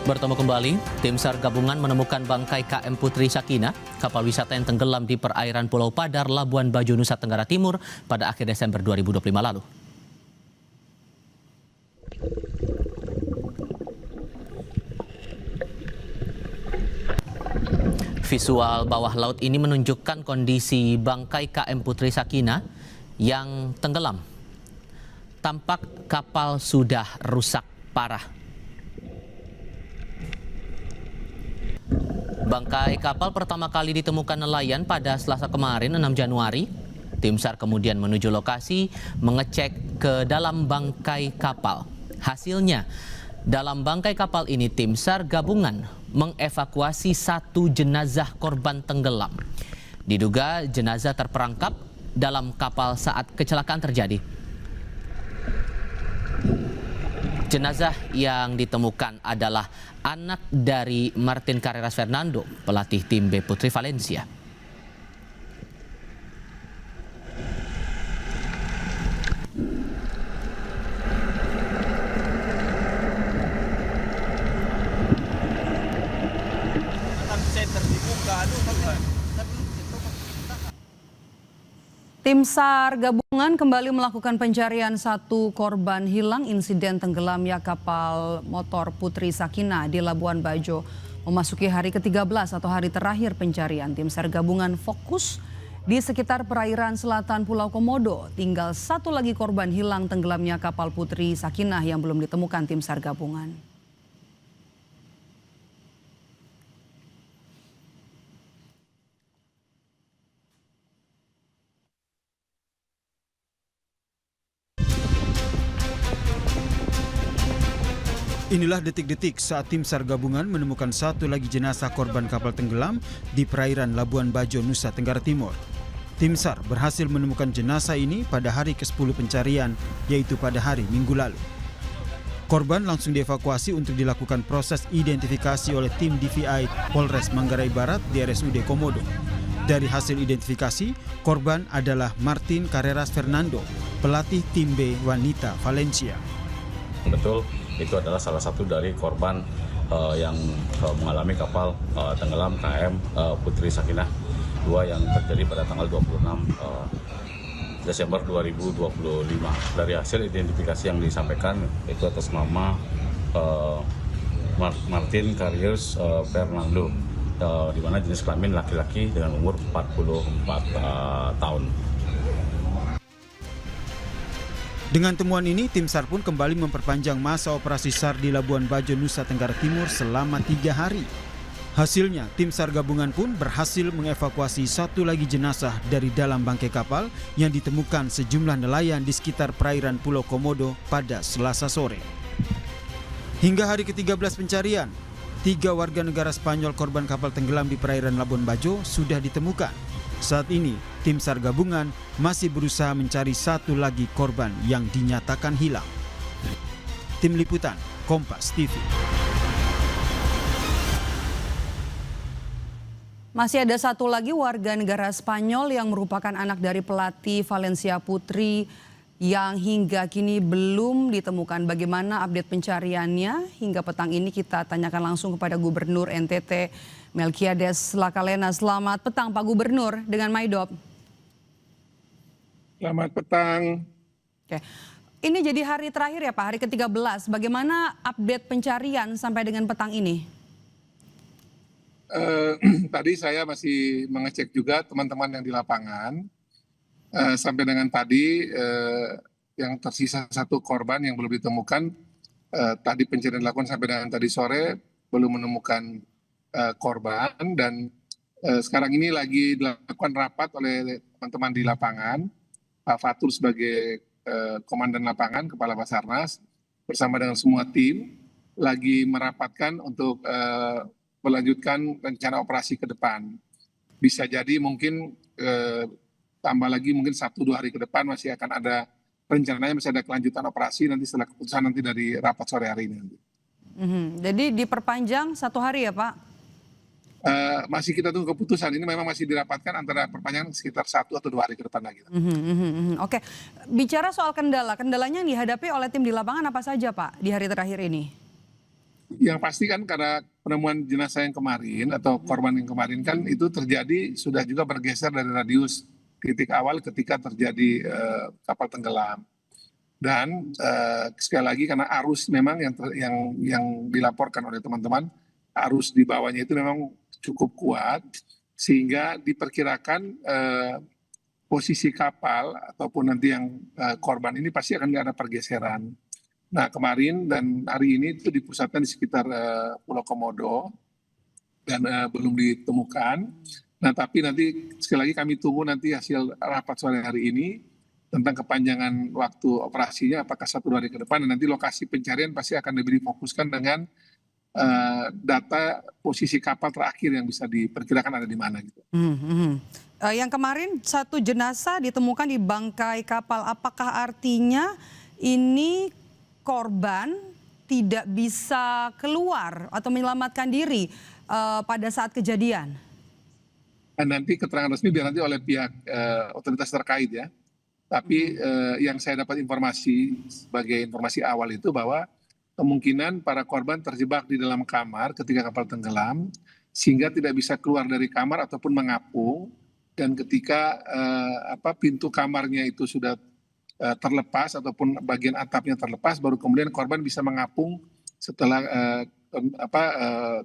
Bertemu kembali, tim SAR gabungan menemukan bangkai KM Putri Sakinah, kapal wisata yang tenggelam di perairan Pulau Padar, Labuan Bajo, Nusa Tenggara Timur pada akhir Desember 2025 lalu. Visual bawah laut ini menunjukkan kondisi bangkai KM Putri Sakinah yang tenggelam. Tampak kapal sudah rusak parah. Bangkai kapal pertama kali ditemukan nelayan pada Selasa kemarin 6 Januari. Tim SAR kemudian menuju lokasi mengecek ke dalam bangkai kapal. Hasilnya, dalam bangkai kapal ini tim SAR gabungan mengevakuasi satu jenazah korban tenggelam. Diduga jenazah terperangkap dalam kapal saat kecelakaan terjadi. Jenazah yang ditemukan adalah anak dari Martin Carreras Fernando, pelatih tim B Putri Valencia. Tim SAR gabungan kembali melakukan pencarian satu korban hilang insiden tenggelamnya kapal motor Putri Sakinah di Labuan Bajo. Memasuki hari ke-13 atau hari terakhir pencarian, tim SAR gabungan fokus di sekitar perairan selatan Pulau Komodo. Tinggal satu lagi korban hilang tenggelamnya kapal Putri Sakinah yang belum ditemukan tim SAR gabungan. Inilah detik-detik saat tim SAR gabungan menemukan satu lagi jenazah korban kapal tenggelam di perairan Labuan Bajo, Nusa Tenggara Timur. Tim SAR berhasil menemukan jenazah ini pada hari ke-10 pencarian, yaitu pada hari Minggu lalu. Korban langsung dievakuasi untuk dilakukan proses identifikasi oleh tim DVI Polres Manggarai Barat di RSUD Komodo. Dari hasil identifikasi, korban adalah Martin Carreras Fernando, pelatih tim B wanita Valencia. Betul, itu adalah salah satu dari korban yang mengalami kapal tenggelam KM Putri Sakinah 2 yang terjadi pada tanggal 26 Desember 2025. Dari hasil identifikasi yang disampaikan itu atas nama Martin Carreras Fernando, di mana jenis kelamin laki-laki dengan umur 44 tahun. Dengan temuan ini, tim SAR pun kembali memperpanjang masa operasi SAR di Labuan Bajo, Nusa Tenggara Timur selama 3 hari. Hasilnya, tim SAR gabungan pun berhasil mengevakuasi satu lagi jenazah dari dalam bangkai kapal yang ditemukan sejumlah nelayan di sekitar perairan Pulau Komodo pada Selasa sore. Hingga hari ke-13 pencarian, 3 warga negara Spanyol korban kapal tenggelam di perairan Labuan Bajo sudah ditemukan. Saat ini, tim SAR gabungan masih berusaha mencari satu lagi korban yang dinyatakan hilang. Tim Liputan, Kompas TV. Masih ada satu lagi warga negara Spanyol yang merupakan anak dari pelatih Valencia Putri yang hingga kini belum ditemukan. Bagaimana update pencariannya hingga petang ini kita tanyakan langsung kepada Gubernur NTT Melquiades Lakalena. Selamat petang Pak Gubernur dengan Maidop. Selamat petang. Oke. Ini jadi hari terakhir ya Pak, hari ke-13. Bagaimana update pencarian sampai dengan petang ini? Tadi saya masih mengecek juga teman-teman yang di lapangan. Sampai dengan tadi yang tersisa satu korban yang belum ditemukan. Tadi pencarian dilakukan sampai dengan tadi sore belum menemukan korban, dan sekarang ini lagi dilakukan rapat oleh teman-teman di lapangan. Pak Fatur sebagai komandan lapangan, kepala Basarnas bersama dengan semua tim lagi merapatkan untuk melanjutkan rencana operasi ke depan. Bisa jadi mungkin tambah lagi mungkin 1-2 hari ke depan masih akan ada rencananya, masih ada kelanjutan operasi nanti setelah keputusan nanti dari rapat sore hari ini. Jadi diperpanjang 1 hari ya Pak? Masih kita tunggu keputusan. Ini memang masih dirapatkan antara perpanjangan sekitar 1 atau 2 hari ke depan lagi. Oke, bicara soal kendala, kendalanya yang dihadapi oleh tim di lapangan apa saja Pak di hari terakhir ini? Yang pasti kan karena penemuan jenazah yang kemarin atau korban yang kemarin kan itu terjadi sudah juga bergeser dari radius titik awal ketika terjadi kapal tenggelam. Dan sekali lagi karena arus memang yang dilaporkan oleh teman-teman, arus di bawahnya itu memang cukup kuat sehingga diperkirakan posisi kapal ataupun nanti yang korban ini pasti akan ada pergeseran. Nah kemarin dan hari ini itu dipusatkan di sekitar Pulau Komodo dan belum ditemukan. Nah tapi nanti sekali lagi kami tunggu nanti hasil rapat sore hari ini tentang kepanjangan waktu operasinya apakah 1 hari ke depan, dan nanti lokasi pencarian pasti akan lebih difokuskan dengan data posisi kapal terakhir yang bisa diperkirakan ada di mana gitu. Yang kemarin 1 jenazah ditemukan di bangkai kapal, apakah artinya ini korban tidak bisa keluar atau menyelamatkan diri pada saat kejadian? Dan nanti keterangan resmi biar nanti oleh pihak otoritas terkait ya. Tapi yang saya dapat informasi sebagai informasi awal itu bahwa kemungkinan para korban terjebak di dalam kamar ketika kapal tenggelam sehingga tidak bisa keluar dari kamar ataupun mengapung, dan ketika pintu kamarnya itu sudah terlepas ataupun bagian atapnya terlepas baru kemudian korban bisa mengapung setelah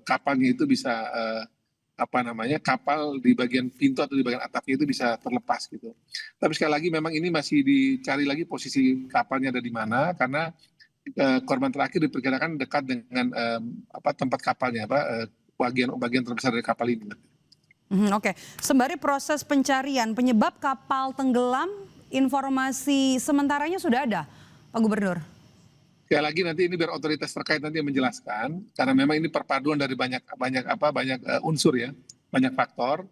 kapalnya itu bisa kapal di bagian pintu atau di bagian atapnya itu bisa terlepas gitu. Tapi sekali lagi memang ini masih dicari lagi posisi kapalnya ada di mana karena korban terakhir diperkirakan dekat dengan tempat kapalnya bagian terbesar dari kapal ini. Oke, sembari proses pencarian penyebab kapal tenggelam, informasi sementaranya sudah ada, Pak Gubernur? Sekali lagi nanti ini biar otoritas terkait nanti yang menjelaskan karena memang ini perpaduan dari banyak unsur ya, banyak faktor.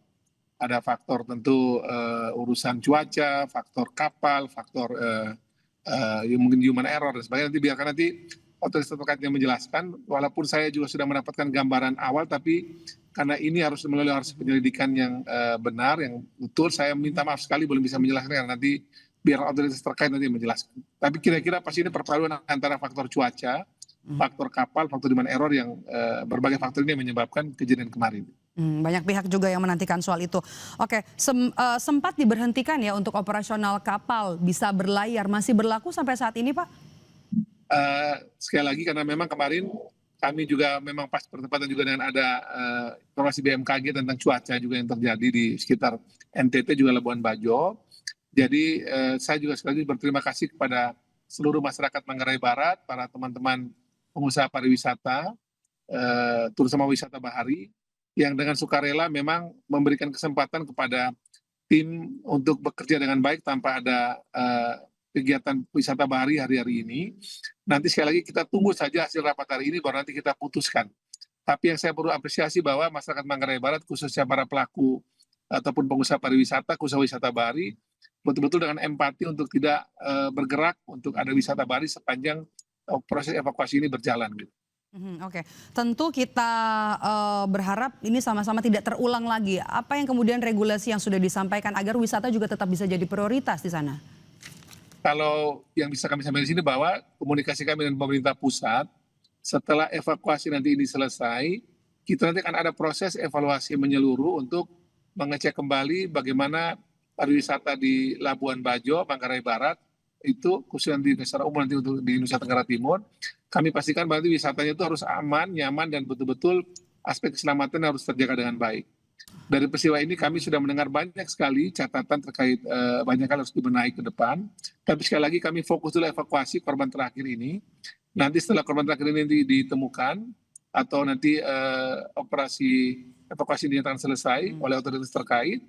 Ada faktor tentu urusan cuaca, faktor kapal, faktor mungkin human error dan sebagainya. Nanti biarkan nanti otoritas terkait yang menjelaskan. Walaupun saya juga sudah mendapatkan gambaran awal, tapi karena ini harus melalui penyelidikan yang benar, yang betul, saya minta maaf sekali belum bisa menjelaskan karena nanti biar otoritas terkait nanti menjelaskan. Tapi kira-kira pasti ini perpaduan antara faktor cuaca, faktor kapal, faktor human error yang berbagai faktor ini yang menyebabkan kejadian kemarin. Banyak pihak juga yang menantikan soal itu. Oke, sempat diberhentikan ya untuk operasional kapal bisa berlayar, masih berlaku sampai saat ini Pak? Sekali lagi karena memang kemarin kami juga memang pas bertepatan juga dengan ada informasi BMKG tentang cuaca juga yang terjadi di sekitar NTT juga Labuan Bajo. Jadi saya juga sekali lagi berterima kasih kepada seluruh masyarakat Manggarai Barat, para teman-teman pengusaha pariwisata, terutama wisata bahari, yang dengan sukarela memang memberikan kesempatan kepada tim untuk bekerja dengan baik tanpa ada kegiatan wisata bahari hari-hari ini. Nanti sekali lagi kita tunggu saja hasil rapat hari ini baru nanti kita putuskan. Tapi yang saya perlu apresiasi bahwa masyarakat Manggarai Barat khususnya para pelaku ataupun pengusaha pariwisata, khususnya wisata bahari, betul-betul dengan empati untuk tidak bergerak untuk ada wisata bahari sepanjang proses evakuasi ini berjalan gitu. Oke, tentu kita berharap ini sama-sama tidak terulang lagi. Apa yang kemudian regulasi yang sudah disampaikan agar wisata juga tetap bisa jadi prioritas di sana? Kalau yang bisa kami sampaikan di sini bahwa komunikasi kami dengan pemerintah pusat, setelah evakuasi nanti ini selesai, kita nanti akan ada proses evaluasi menyeluruh untuk mengecek kembali bagaimana pariwisata di Labuan Bajo, Manggarai Barat, itu khususnya secara umum nanti untuk di Nusa Tenggara Timur, kami pastikan berarti wisatanya itu harus aman, nyaman, dan betul-betul aspek keselamatan harus terjaga dengan baik. Dari peristiwa ini kami sudah mendengar banyak sekali catatan terkait banyak hal harus dibenahi ke depan. Tapi sekali lagi kami fokus dulu evakuasi korban terakhir ini. Nanti setelah korban terakhir ini ditemukan atau nanti evakuasi dinyatakan selesai oleh otoritas terkait,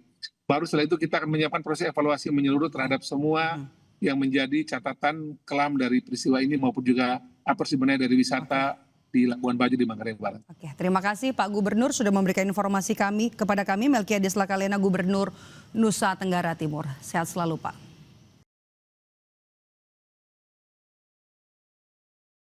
baru setelah itu kita akan menyiapkan proses evaluasi menyeluruh terhadap semua yang menjadi catatan kelam dari peristiwa ini maupun juga apa sebenarnya dari wisata di Labuan Bajo di Manggarai Barat. Oke, terima kasih Pak Gubernur sudah memberikan informasi kepada kami, Melkiades Lakalena, Gubernur Nusa Tenggara Timur. Sehat selalu Pak.